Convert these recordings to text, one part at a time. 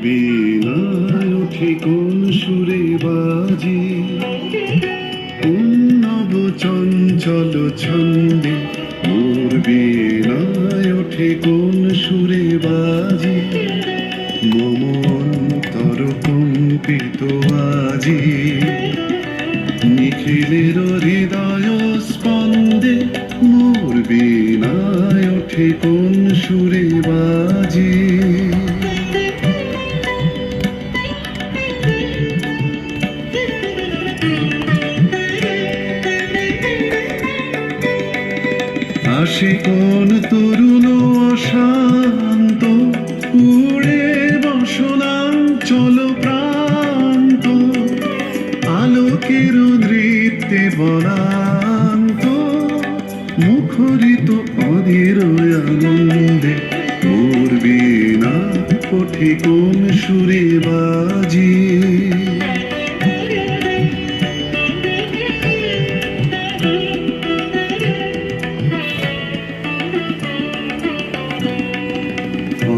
বীণায় ওঠে কোন সুরে বাজি, কোন নব চঞ্চল ছন্দে মোর বীণায় ওঠে কোন সুরে বাজি, মম অন্তর কম্পিত আজি, নিখিলের হৃদয় স্পন্দে মোর বীণায় ওঠে কোন সুরে বাজি। আসে কোন তরুণ অশান্ত উড়ে বসনাঞ্চল প্রান্ত, আলোকের নৃত্যে বনান্ত মুখরিত অধীর আনন্দে মোর বীণা ওঠে কোন সুরে বাজি।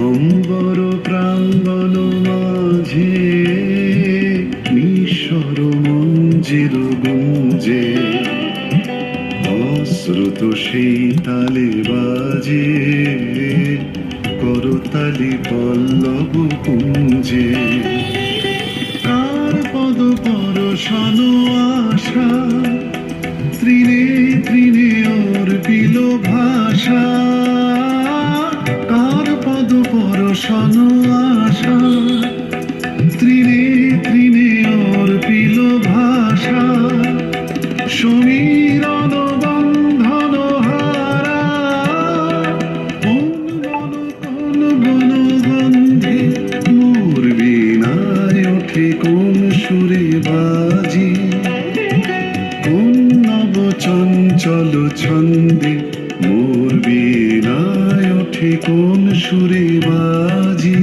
অম্বর প্রাঙ্গণ মাঝে নিঃস্বর মঞ্জির গুঞ্জে, অশ্রুত সেই তালে বাজে করতালি পল্লব কুঞ্জে, কার পদ পরশন আশা তৃণে তৃণে ওর বিল ভাষা, কার পদ পরশন আশা তৃণে তৃণে ওর বিল ভাষা, সমীরণ বন্ধন হারা কোন বন গন্ধে মোর বীণায় ওঠে কোন সুরে বাজি, কোন নব চঞ্চল ছন্দে মোর বীণায় ওঠে কোন সুরে বাজি।